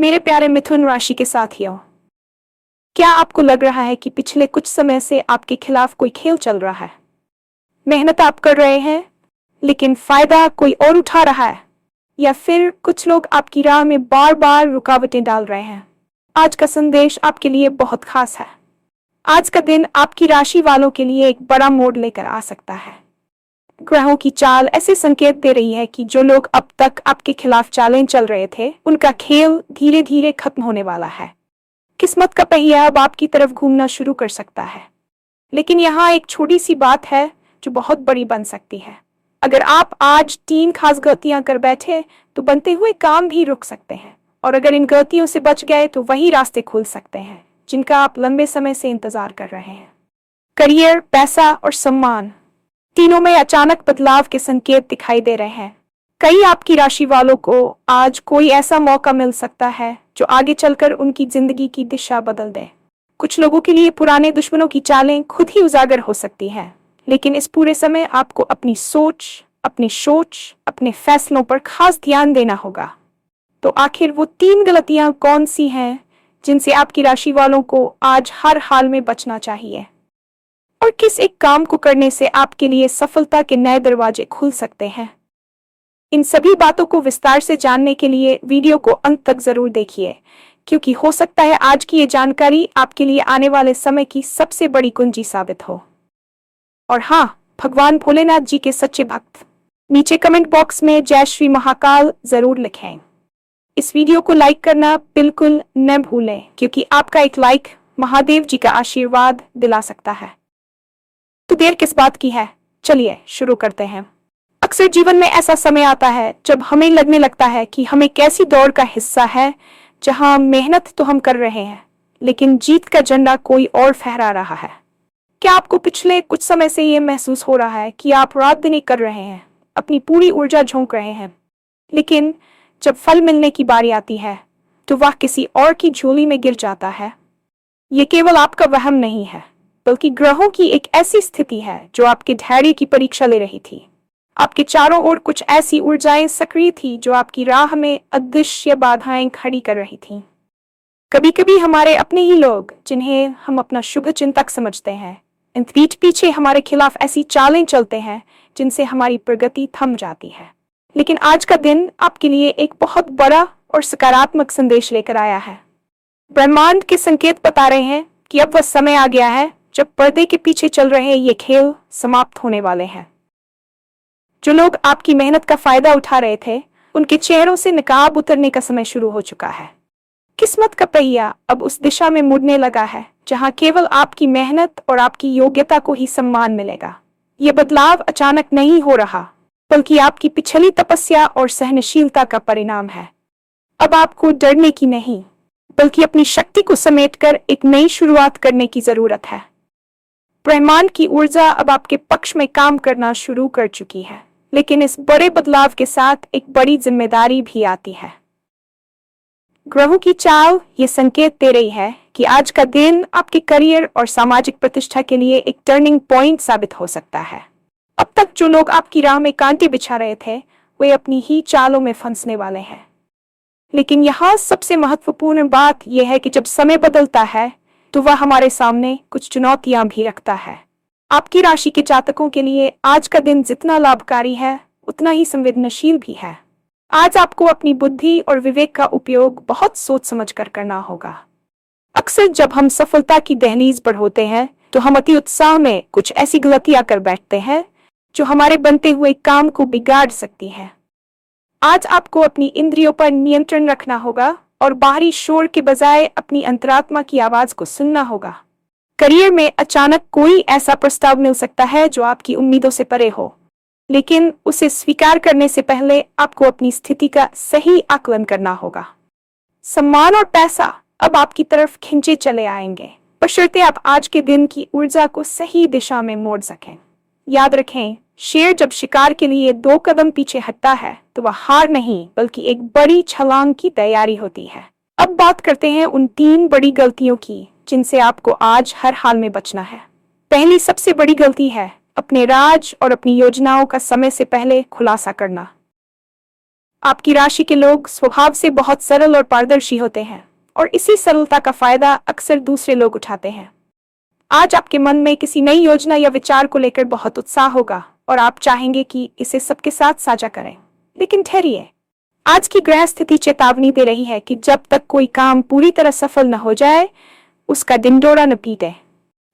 मेरे प्यारे मिथुन राशि के साथियों, क्या आपको लग रहा है कि पिछले कुछ समय से आपके खिलाफ कोई खेल चल रहा है? मेहनत आप कर रहे हैं, लेकिन फायदा कोई और उठा रहा है, या फिर कुछ लोग आपकी राह में बार बार रुकावटें डाल रहे हैं? आज का संदेश आपके लिए बहुत खास है। आज का दिन आपकी राशि वालों के लिए एक बड़ा मोड़ लेकर आ सकता है। ग्रहों की चाल ऐसे संकेत दे रही है कि जो लोग अब तक आपके खिलाफ चालें चल रहे थे, उनका खेल धीरे धीरे खत्म होने वाला है। किस्मत का पहिया अब आपकी तरफ घूमना शुरू कर सकता है। लेकिन यहाँ एक छोटी सी बात है जो बहुत बड़ी बन सकती है। अगर आप आज 3 खास गलतियां कर बैठे तो बनते हुए काम भी रुक सकते हैं, और अगर इन गलतियों से बच गए तो वही रास्ते खुल सकते हैं जिनका आप लंबे समय से इंतजार कर रहे हैं। करियर, पैसा और सम्मान, तीनों में अचानक बदलाव के संकेत दिखाई दे रहे हैं। कई आपकी राशि वालों को आज कोई ऐसा मौका मिल सकता है जो आगे चलकर उनकी जिंदगी की दिशा बदल दे। कुछ लोगों के लिए पुराने दुश्मनों की चालें खुद ही उजागर हो सकती हैं, लेकिन इस पूरे समय आपको अपनी सोच, अपने फैसलों पर खास ध्यान देना होगा। तो आखिर वो 3 गलतियां कौन सी हैं जिनसे आपकी राशि वालों को आज हर हाल में बचना चाहिए, और किस एक काम को करने से आपके लिए सफलता के नए दरवाजे खुल सकते हैं? इन सभी बातों को विस्तार से जानने के लिए वीडियो को अंत तक जरूर देखिए, क्योंकि हो सकता है आज की ये जानकारी आपके लिए आने वाले समय की सबसे बड़ी कुंजी साबित हो। और हाँ, भगवान भोलेनाथ जी के सच्चे भक्त नीचे कमेंट बॉक्स में जय श्री महाकाल जरूर लिखें। इस वीडियो को लाइक करना बिल्कुल न भूलें, क्योंकि आपका एक लाइक महादेव जी का आशीर्वाद दिला सकता है। तो देर किस बात की है, चलिए शुरू करते हैं। अक्सर जीवन में ऐसा समय आता है जब हमें लगने लगता है कि हम एक ऐसी दौड़ का हिस्सा है जहां मेहनत तो हम कर रहे हैं, लेकिन जीत का झंडा कोई और फहरा रहा है। क्या आपको पिछले कुछ समय से ये महसूस हो रहा है कि आप रात दिन एक कर रहे हैं, अपनी पूरी ऊर्जा झोंक रहे हैं, लेकिन जब फल मिलने की बारी आती है तो वह किसी और की झोली में गिर जाता है? ये केवल आपका वहम नहीं है, बल्कि ग्रहों की एक ऐसी स्थिति है जो आपके धैर्य की परीक्षा ले रही थी। आपके चारों ओर कुछ ऐसी ऊर्जाएं सक्रिय थी जो आपकी राह में अदृश्य बाधाएं खड़ी कर रही थीं। कभी कभी हमारे अपने ही लोग, जिन्हें हम अपना शुभ चिंतक समझते हैं, इन पीठ पीछे हमारे खिलाफ ऐसी चालें चलते हैं जिनसे हमारी प्रगति थम जाती है। लेकिन आज का दिन आपके लिए एक बहुत बड़ा और सकारात्मक संदेश लेकर आया है। ब्रह्मांड के संकेत बता रहे हैं कि अब वह समय आ गया है जब पर्दे के पीछे चल रहे ये खेल समाप्त होने वाले हैं। जो लोग आपकी मेहनत का फायदा उठा रहे थे, उनके चेहरों से नकाब उतरने का समय शुरू हो चुका है। किस्मत का पहिया अब उस दिशा में मुड़ने लगा है जहां केवल आपकी मेहनत और आपकी योग्यता को ही सम्मान मिलेगा। ये बदलाव अचानक नहीं हो रहा, बल्कि आपकी पिछली तपस्या और सहनशीलता का परिणाम है। अब आपको डरने की नहीं, बल्कि अपनी शक्ति को समेटकर एक नई शुरुआत करने की जरूरत है। ब्रह्मांड की ऊर्जा अब आपके पक्ष में काम करना शुरू कर चुकी है, लेकिन इस बड़े बदलाव के साथ एक बड़ी जिम्मेदारी भी आती है। ग्रहों की चाल ये संकेत दे रही है कि आज का दिन आपके करियर और सामाजिक प्रतिष्ठा के लिए एक टर्निंग पॉइंट साबित हो सकता है। अब तक जो लोग आपकी राह में कांटे बिछा रहे थे, वे अपनी ही चालों में फंसने वाले हैं। लेकिन यहाँ सबसे महत्वपूर्ण बात यह है कि जब समय बदलता है तो वह हमारे सामने कुछ चुनौतियां भी रखता है। आपकी राशि के जातकों के लिए आज का दिन जितना लाभकारी है, उतना ही संवेदनशील भी है। आज आपको अपनी बुद्धि और विवेक का उपयोग बहुत सोच समझकर करना होगा। अक्सर जब हम सफलता की दहलीज पर होते हैं तो हम अति उत्साह में कुछ ऐसी गलतियां कर बैठते हैं जो हमारे बनते हुए काम को बिगाड़ सकती है। आज आपको अपनी इंद्रियों पर नियंत्रण रखना होगा और बाहरी शोर के बजाय अपनी अंतरात्मा की आवाज को सुनना होगा। करियर में अचानक कोई ऐसा प्रस्ताव मिल सकता है जो आपकी उम्मीदों से परे हो, लेकिन उसे स्वीकार करने से पहले आपको अपनी स्थिति का सही आकलन करना होगा। सम्मान और पैसा अब आपकी तरफ खिंचे चले आएंगे, बशर्ते आप आज के दिन की ऊर्जा को सही दिशा में मोड़ सकें। याद रखें, शेर जब शिकार के लिए 2 कदम पीछे हटता है तो वह हार नहीं, बल्कि एक बड़ी छलांग की तैयारी होती है। अब बात करते हैं उन 3 बड़ी गलतियों की जिनसे आपको आज हर हाल में बचना है। पहली सबसे बड़ी गलती है अपने राज और अपनी योजनाओं का समय से पहले खुलासा करना। आपकी राशि के लोग स्वभाव से बहुत सरल और पारदर्शी होते हैं और इसी सरलता का फायदा अक्सर दूसरे लोग उठाते हैं। आज आपके मन में किसी नई योजना या विचार को लेकर बहुत उत्साह होगा और आप चाहेंगे कि इसे सबके साथ साझा करें। लेकिन ठहरिए, आज की ग्रह स्थिति चेतावनी दे रही है कि जब तक कोई काम पूरी तरह सफल न हो जाए, उसका ढिंढोरा न पीटे।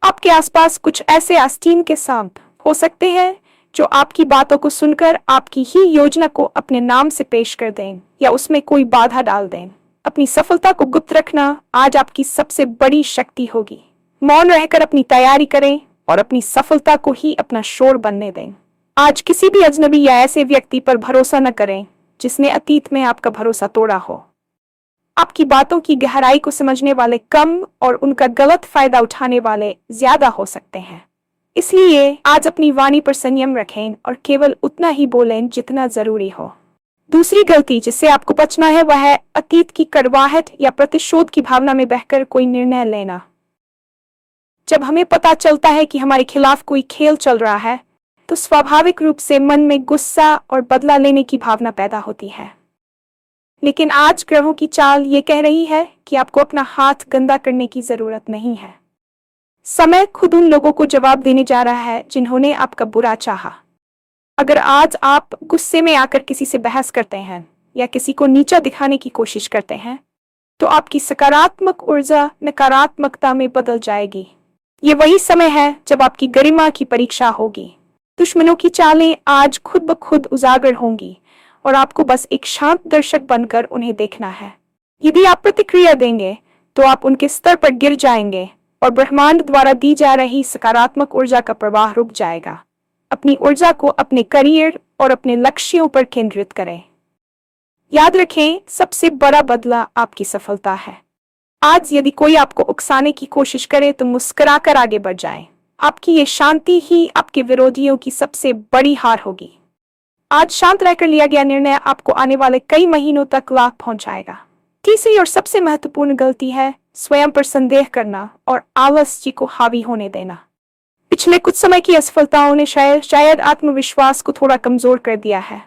आपके आसपास कुछ ऐसे आस्तीन के सांप हो सकते हैं जो आपकी बातों को सुनकर आपकी ही योजना को अपने नाम से पेश कर दें या उसमें कोई बाधा डाल दें। अपनी सफलता को गुप्त रखना आज आपकी सबसे बड़ी शक्ति होगी। मौन रहकर अपनी तैयारी करें और अपनी सफलता को ही अपना शोर बनने दें। आज किसी भी अजनबी या ऐसे व्यक्ति पर भरोसा न करें जिसने अतीत में आपका भरोसा तोड़ा हो। आपकी बातों की गहराई को समझने वाले कम और उनका गलत फायदा उठाने वाले ज्यादा हो सकते हैं। इसलिए आज अपनी वाणी पर संयम रखें और केवल उतना ही बोलें जितना जरूरी हो। दूसरी गलती जिससे आपको बचना है वह है अतीत की कड़वाहट या प्रतिशोध की भावना में बहकर कोई निर्णय लेना। जब हमें पता चलता है कि हमारे खिलाफ कोई खेल चल रहा है, तो स्वाभाविक रूप से मन में गुस्सा और बदला लेने की भावना पैदा होती है। लेकिन आज ग्रहों की चाल ये कह रही है कि आपको अपना हाथ गंदा करने की जरूरत नहीं है। समय खुद उन लोगों को जवाब देने जा रहा है जिन्होंने आपका बुरा चाहा। अगर आज आप गुस्से में आकर किसी से बहस करते हैं या किसी को नीचा दिखाने की कोशिश करते हैं, तो आपकी सकारात्मक ऊर्जा नकारात्मकता में बदल जाएगी। ये वही समय है जब आपकी गरिमा की परीक्षा होगी। दुश्मनों की चालें आज खुद ब खुद उजागर होंगी और आपको बस एक शांत दर्शक बनकर उन्हें देखना है। यदि आप प्रतिक्रिया देंगे तो आप उनके स्तर पर गिर जाएंगे और ब्रह्मांड द्वारा दी जा रही सकारात्मक ऊर्जा का प्रवाह रुक जाएगा। अपनी ऊर्जा को अपने करियर और अपने लक्ष्यों पर केंद्रित करें। याद रखें, सबसे बड़ा बदला आपकी सफलता है। आज यदि कोई आपको उकसाने की कोशिश करे तो मुस्कुराकर आगे बढ़ जाएं। आपकी ये शांति ही आपके विरोधियों की सबसे बड़ी हार होगी। आज शांत रहकर लिया गया निर्णय आपको आने वाले कई महीनों तक लाभ पहुंचाएगा। तीसरी और सबसे महत्वपूर्ण गलती है स्वयं पर संदेह करना और आलस्य को हावी होने देना। पिछले कुछ समय की असफलताओं ने शायद आत्मविश्वास को थोड़ा कमजोर कर दिया है।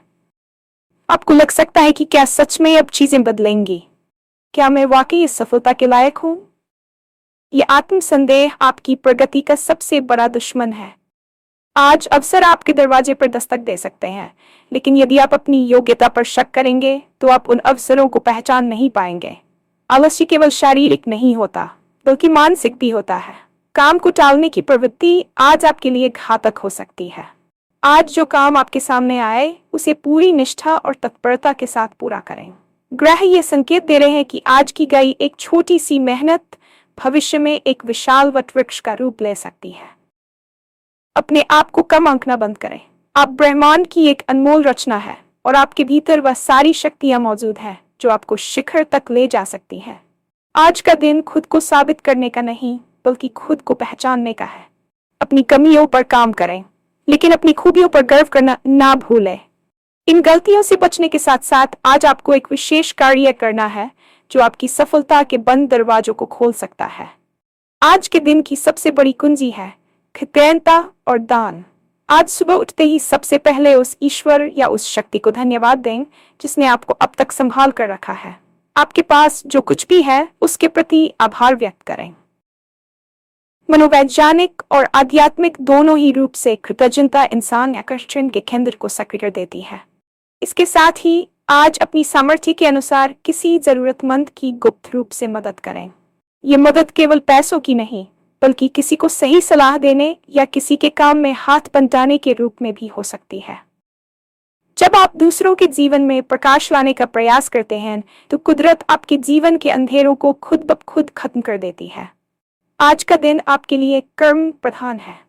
आपको लग सकता है कि क्या सच में अब चीजें बदलेंगी? क्या मैं वाकई इस सफलता के लायक हूं? यह आत्मसंदेह आपकी प्रगति का सबसे बड़ा दुश्मन है। आज अवसर आपके दरवाजे पर दस्तक दे सकते हैं, लेकिन यदि आप अपनी योग्यता पर शक करेंगे तो आप उन अवसरों को पहचान नहीं पाएंगे। आलस्य केवल शारीरिक नहीं होता, बल्कि मानसिक भी होता है। काम को टालने की प्रवृत्ति आज आपके लिए घातक हो सकती है। आज जो काम आपके सामने आए, उसे पूरी निष्ठा और तत्परता के साथ पूरा करें। ग्रह ये संकेत दे रहे हैं कि आज की गई एक छोटी सी मेहनत भविष्य में एक विशाल वटवृक्ष का रूप ले सकती है। अपने आप को कम आंकना बंद करें। आप ब्रह्मांड की एक अनमोल रचना है और आपके भीतर वह सारी शक्तियां मौजूद हैं जो आपको शिखर तक ले जा सकती हैं। आज का दिन खुद को साबित करने का नहीं, बल्कि खुद को पहचानने का है। अपनी कमियों पर काम करें, लेकिन अपनी खूबियों पर गर्व करना ना भूलें। इन गलतियों से बचने के साथ साथ आज आपको एक विशेष कार्य करना है जो आपकी सफलता के बंद दरवाजों को खोल सकता है। आज के दिन की सबसे बड़ी कुंजी है कृतज्ञता और दान। आज सुबह उठते ही सबसे पहले उस ईश्वर या उस शक्ति को धन्यवाद दें जिसने आपको अब तक संभाल कर रखा है। आपके पास जो कुछ भी है उसके प्रति आभार व्यक्त करें। मनोवैज्ञानिक और आध्यात्मिक दोनों ही रूप से कृतज्ञता इंसान आकर्षण के केंद्र को सक्रिय कर देती है। इसके साथ ही आज अपनी सामर्थ्य के अनुसार किसी जरूरतमंद की गुप्त रूप से मदद करें। ये मदद केवल पैसों की नहीं, बल्कि किसी को सही सलाह देने या किसी के काम में हाथ बंटाने के रूप में भी हो सकती है। जब आप दूसरों के जीवन में प्रकाश लाने का प्रयास करते हैं तो कुदरत आपके जीवन के अंधेरों को खुद ब खुद खत्म कर देती है। आज का दिन आपके लिए कर्म प्रधान है।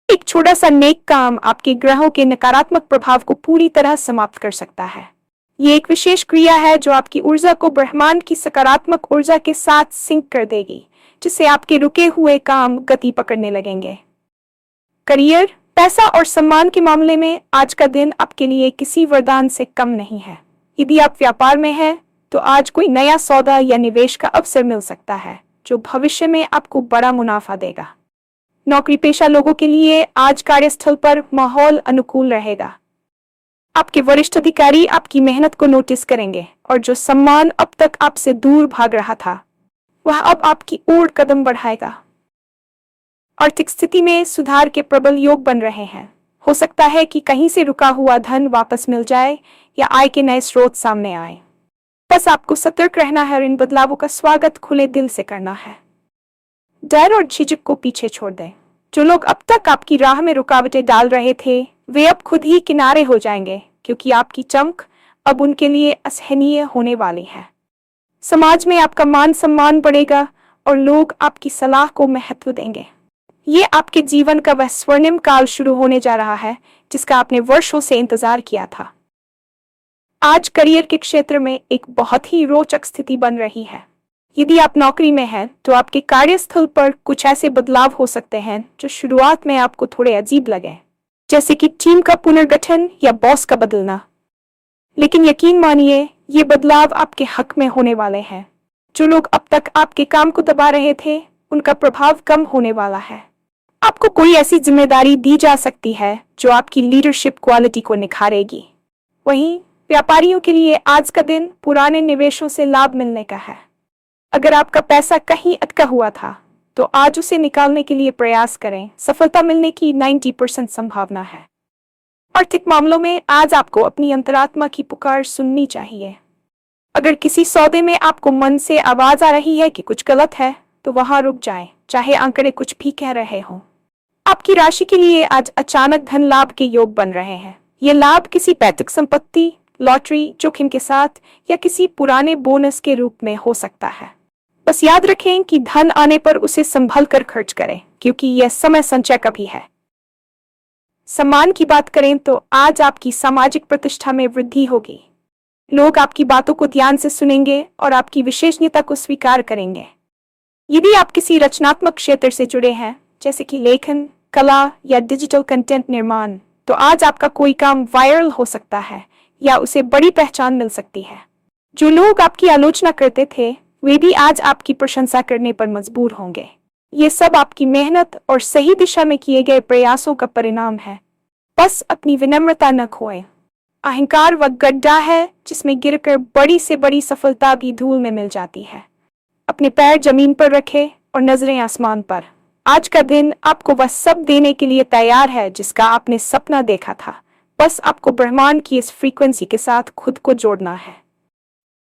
एक छोटा सा नेक काम आपके ग्रहों के नकारात्मक प्रभाव को पूरी तरह समाप्त कर सकता है। ये एक विशेष क्रिया है जो आपकी ऊर्जा को ब्रह्मांड की सकारात्मक ऊर्जा के साथ सिंक कर देगी, जिससे आपके रुके हुए काम गति पकड़ने लगेंगे। करियर, पैसा और सम्मान के मामले में आज का दिन आपके लिए किसी वरदान से कम नहीं है। यदि आप व्यापार में हैं, तो आज कोई नया सौदा या निवेश का अवसर मिल सकता है जो भविष्य में आपको बड़ा मुनाफा देगा। नौकरी पेशा लोगों के लिए आज कार्यस्थल पर माहौल अनुकूल रहेगा। आपके वरिष्ठ अधिकारी आपकी मेहनत को नोटिस करेंगे और जो सम्मान अब तक आपसे दूर भाग रहा था वह अब आपकी ओर कदम बढ़ाएगा। आर्थिक स्थिति में सुधार के प्रबल योग बन रहे हैं। हो सकता है कि कहीं से रुका हुआ धन वापस मिल जाए या आय के नए स्रोत सामने आए। बस आपको सतर्क रहना है और इन बदलावों का स्वागत खुले दिल से करना है। डर और झिझक को पीछे छोड़ दें। जो लोग अब तक आपकी राह में रुकावटें डाल रहे थे वे अब खुद ही किनारे हो जाएंगे, क्योंकि आपकी चमक अब उनके लिए असहनीय होने वाली है। समाज में आपका मान सम्मान बढ़ेगा और लोग आपकी सलाह को महत्व देंगे। ये आपके जीवन का वह स्वर्णिम काल शुरू होने जा रहा है जिसका आपने वर्षों से इंतजार किया था। आज करियर के क्षेत्र में एक बहुत ही रोचक स्थिति बन रही है। यदि आप नौकरी में हैं तो आपके कार्यस्थल पर कुछ ऐसे बदलाव हो सकते हैं जो शुरुआत में आपको थोड़े अजीब लगे, जैसे कि टीम का पुनर्गठन या बॉस का बदलना। लेकिन यकीन मानिए ये बदलाव आपके हक में होने वाले हैं। जो लोग अब तक आपके काम को दबा रहे थे उनका प्रभाव कम होने वाला है। आपको कोई ऐसी जिम्मेदारी दी जा सकती है जो आपकी लीडरशिप क्वालिटी को निखारेगी। वहीं व्यापारियों के लिए आज का दिन पुराने निवेशों से लाभ मिलने का है। अगर आपका पैसा कहीं अटका हुआ था तो आज उसे निकालने के लिए प्रयास करें। सफलता मिलने की 90% संभावना है। आर्थिक मामलों में आज आपको अपनी अंतरात्मा की पुकार सुननी चाहिए। अगर किसी सौदे में आपको मन से आवाज आ रही है कि कुछ गलत है तो वहां रुक जाएं, चाहे आंकड़े कुछ भी कह रहे हों। आपकी राशि के लिए आज अचानक धन लाभ के योग बन रहे हैं। ये लाभ किसी पैतृक संपत्ति, लॉटरी जोखिम के साथ या किसी पुराने बोनस के रूप में हो सकता है। बस याद रखें कि धन आने पर उसे संभल कर खर्च करें, क्योंकि यह समय संचय का भी है। सम्मान की बात करें तो आज आपकी सामाजिक प्रतिष्ठा में वृद्धि होगी। लोग आपकी बातों को ध्यान से सुनेंगे और आपकी विशेषज्ञता को स्वीकार करेंगे। यदि आप किसी रचनात्मक क्षेत्र से जुड़े हैं, जैसे कि लेखन, कला या डिजिटल कंटेंट निर्माण, तो आज आपका कोई काम वायरल हो सकता है या उसे बड़ी पहचान मिल सकती है। जो लोग आपकी आलोचना करते थे वे भी आज आपकी प्रशंसा करने पर मजबूर होंगे। ये सब आपकी मेहनत और सही दिशा में किए गए प्रयासों का परिणाम है। बस अपनी विनम्रता न खोएं। अहंकार वह गड्ढा है जिसमें गिरकर बड़ी से बड़ी सफलता भी धूल में मिल जाती है। अपने पैर जमीन पर रखें और नजरें आसमान पर। आज का दिन आपको वह सब देने के लिए तैयार है जिसका आपने सपना देखा था। बस आपको ब्रह्मांड की इस फ्रीक्वेंसी के साथ खुद को जोड़ना है।